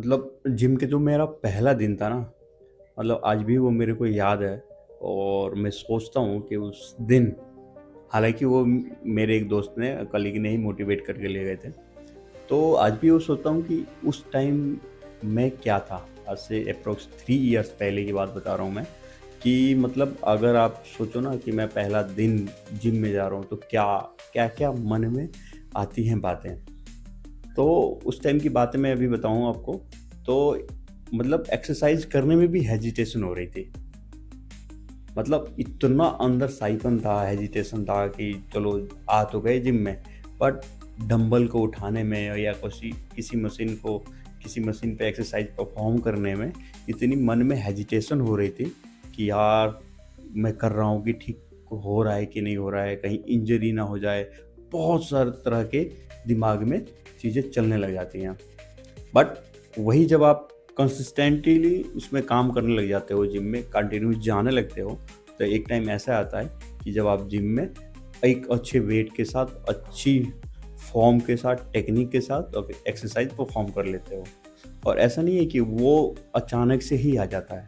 मतलब जिम के जो मेरा पहला दिन था ना, मतलब आज भी वो मेरे को याद है। और मैं सोचता हूँ कि उस दिन, हालाँकि वो मेरे एक दोस्त ने, कलीग ने ही मोटिवेट करके ले गए थे। तो आज भी वो सोचता हूँ कि उस टाइम मैं क्या था? आज से एप्रॉक्स 3 इयर्स पहले की बात बता रहा हूँ मैं, कि मतलब अगर आप सोचो ना कि मैं पहला दिन जिम में जा रहा हूँ, तो क्या-क्या मन में आती हैं बातें। तो उस टाइम की बातें मैं अभी बताऊँ आपको, तो मतलब एक्सरसाइज़ करने में भी हेजिटेशन हो रही थी। मतलब इतना अंदर साइपन था, हेजिटेशन था कि चलो आ तो गए जिम में, बट डंबल को उठाने में या किसी मशीन पे एक्सरसाइज परफॉर्म करने में इतनी मन में हेजिटेशन हो रही थी कि यार मैं कर रहा हूँ कि ठीक हो रहा है कि नहीं हो रहा है, कहीं इंजरी ना हो जाए। बहुत सारे तरह के दिमाग में चीज़ें चलने लग जाती हैं। बट वही जब आप कंसिस्टेंटली उसमें काम करने लग जाते हो, जिम में कंटिन्यू जाने लगते हो, तो एक टाइम ऐसा आता है कि जब आप जिम में एक अच्छे वेट के साथ, अच्छी फॉर्म के साथ, टेक्निक के साथ और एक्सरसाइज परफॉर्म कर लेते हो। और ऐसा नहीं है कि वो अचानक से ही आ जाता है।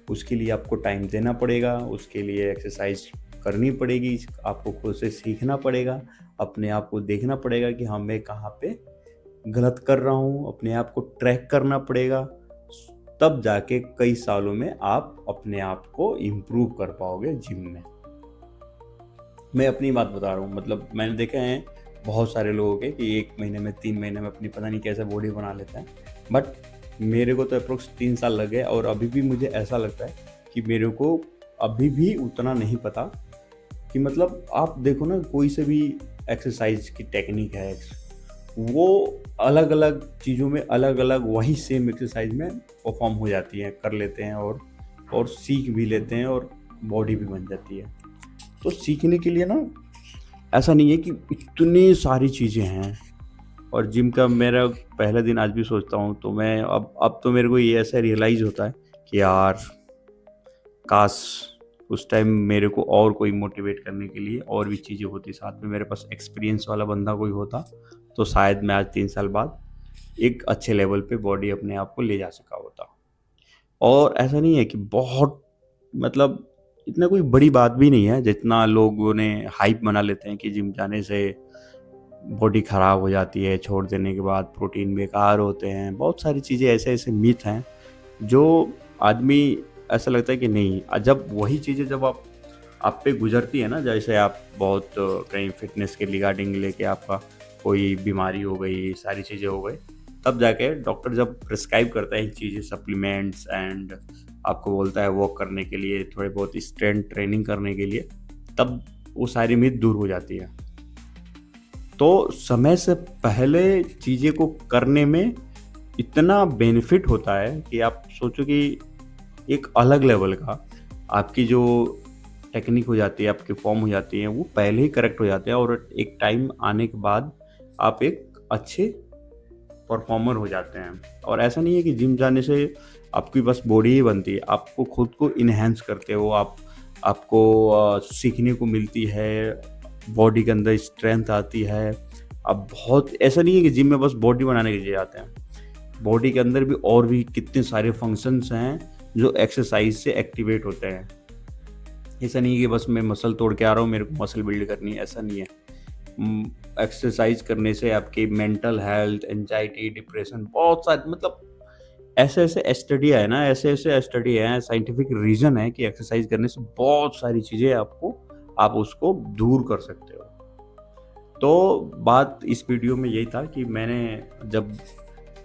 उसके लिए आपको टाइम देना पड़ेगा, उसके लिए एक्सरसाइज करनी पड़ेगी, आपको खुद से सीखना पड़ेगा, अपने आप को देखना पड़ेगा कि हाँ, मैं कहाँ पे गलत कर रहा हूँ, अपने आप को ट्रैक करना पड़ेगा। तब जाके कई सालों में आप अपने आप को इम्प्रूव कर पाओगे जिम में। मैं अपनी बात बता रहा हूँ, मतलब मैंने देखा है बहुत सारे लोगों के कि 1 महीने में, 3 महीने में अपनी पता नहीं कैसे बॉडी बना लेते हैं। बट मेरे को तो अप्रॉक्स 3 साल लग गए और अभी भी मुझे ऐसा लगता है कि मेरे को अभी भी उतना नहीं पता कि मतलब आप देखो ना, कोई से भी एक्सरसाइज की टेक्निक है, वो अलग-अलग चीज़ों में अलग-अलग वही सेम एक्सरसाइज में परफ़ॉर्म हो जाती हैं, कर लेते हैं और सीख भी लेते हैं और बॉडी भी बन जाती है। तो सीखने के लिए ना ऐसा नहीं है कि इतनी सारी चीज़ें हैं। और जिम का मेरा पहला दिन आज भी सोचता हूँ, तो मैं अब तो मेरे को ये ऐसा रियलाइज़ होता है कि यार काश उस टाइम मेरे को और कोई मोटिवेट करने के लिए और भी चीज़ें होती, साथ में मेरे पास एक्सपीरियंस वाला बंदा कोई होता, तो शायद मैं आज 3 साल बाद एक अच्छे लेवल पे बॉडी अपने आप को ले जा सका होता। और ऐसा नहीं है कि बहुत, मतलब इतना कोई बड़ी बात भी नहीं है जितना लोगों ने हाइप बना लेते हैं कि जिम जाने से बॉडी खराब हो जाती है, छोड़ देने के बाद प्रोटीन बेकार होते हैं। बहुत सारी चीज़ें ऐसे-ऐसे मिथ हैं जो आदमी, ऐसा लगता है कि नहीं, जब वही चीज़ें जब आप पे गुज़रती है ना, जैसे आप बहुत कहीं फ़िटनेस के रिगार्डिंग लेके आपका कोई बीमारी हो गई, सारी चीज़ें हो गई, तब जाके डॉक्टर जब प्रिस्क्राइब करता है ये चीज़ें, सप्लीमेंट्स एंड आपको बोलता है वॉक करने के लिए, थोड़े बहुत स्ट्रेंथ ट्रेनिंग करने के लिए, तब वो सारी मिथ दूर हो जाती है। तो समय से पहले चीज़ें को करने में इतना बेनिफिट होता है कि आप सोचो कि एक अलग लेवल का आपकी जो टेक्निक हो जाती है, आपकी फॉर्म हो जाती है, वो पहले ही करेक्ट हो जाते हैं और एक टाइम आने के बाद आप एक अच्छे परफॉर्मर हो जाते हैं। और ऐसा नहीं है कि जिम जाने से आपकी बस बॉडी ही बनती है, आपको खुद को इन्हेंस करते हो, आपको सीखने को मिलती है, बॉडी के अंदर स्ट्रेंथ आती है। अब बहुत ऐसा नहीं है कि जिम में बस बॉडी बनाने के लिए जाते हैं, बॉडी के अंदर भी और भी कितने सारे फंक्शंस हैं जो एक्सरसाइज से एक्टिवेट होते हैं। ऐसा नहीं है कि बस मैं मसल तोड़ के आ रहा हूँ, मेरे को मसल बिल्ड करनी है, ऐसा नहीं है। एक्सरसाइज करने से आपकी मेंटल हेल्थ, एंजाइटी, डिप्रेशन, बहुत सारे, मतलब ऐसे-ऐसे स्टडी है, साइंटिफिक रीज़न है कि एक्सरसाइज करने से बहुत सारी चीज़ें आप उसको दूर कर सकते हो। तो बात इस वीडियो में यही था कि मैंने जब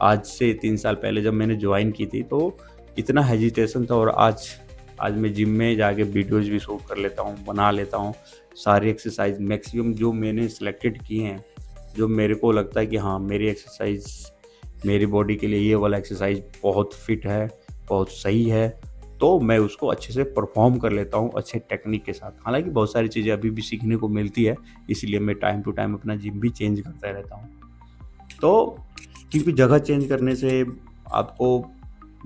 आज से 3 साल पहले जब मैंने जॉइन की थी, तो इतना हेजिटेशन था, और आज मैं जिम में जाके वीडियोज़ भी शूट कर लेता हूँ, बना लेता हूँ। सारी एक्सरसाइज़ मैक्सिमम जो मैंने सिलेक्टेड किए हैं, जो मेरे को लगता है कि हाँ, मेरी एक्सरसाइज़ मेरी बॉडी के लिए ये वाला एक्सरसाइज़ बहुत फिट है, बहुत सही है, तो मैं उसको अच्छे से परफ़ॉर्म कर लेता हूँ, अच्छे टेक्निक के साथ। हालाँकि बहुत सारी चीज़ें अभी भी सीखने को मिलती है, इसलिए मैं टाइम टू टाइम अपना जिम भी चेंज करता रहता हूँ। तो क्योंकि जगह चेंज करने से आपको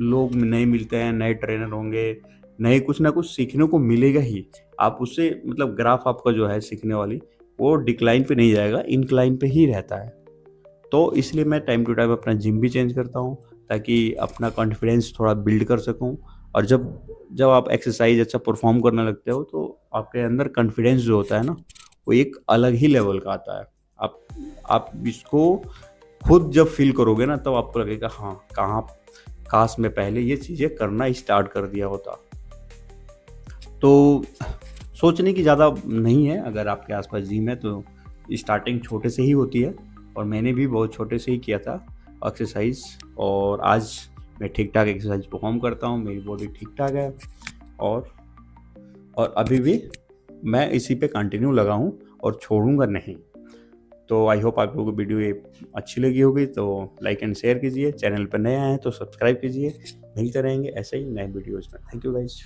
लोग नहीं मिलते हैं, नए ट्रेनर होंगे, नए कुछ ना कुछ सीखने को मिलेगा ही। आप उससे, मतलब ग्राफ आपका जो है सीखने वाली, वो डिक्लाइन पे नहीं जाएगा, इंक्लाइन पे ही रहता है। तो इसलिए मैं टाइम टू टाइम अपना जिम भी चेंज करता हूँ, ताकि अपना कॉन्फिडेंस थोड़ा बिल्ड कर सकूँ। और जब जब आप एक्सरसाइज अच्छा परफॉर्म करने लगते हो तो आपके अंदर कॉन्फिडेंस जो होता है ना, वो एक अलग ही लेवल का आता है। आप आप इसको खुद जब फील करोगे ना, तब आपको लगेगा हाँ, कहाँ काश मैं पहले ये चीज़ें करना स्टार्ट कर दिया होता। तो सोचने की ज़्यादा नहीं है, अगर आपके आसपास जिम है तो स्टार्टिंग छोटे से ही होती है। और मैंने भी बहुत छोटे से ही किया था एक्सरसाइज, और आज मैं ठीक ठाक एक्सरसाइज परफॉर्म करता हूँ, मेरी बॉडी ठीक ठाक है। और अभी भी मैं इसी पे कंटिन्यू लगा हूँ और छोड़ूंगा नहीं। तो आई होप आप लोगों को वीडियो ये अच्छी लगी होगी, तो लाइक एंड शेयर कीजिए। चैनल पर नए आए हैं तो सब्सक्राइब कीजिए। मिलते रहेंगे ऐसे ही नए वीडियोज़ में। Thank you guys.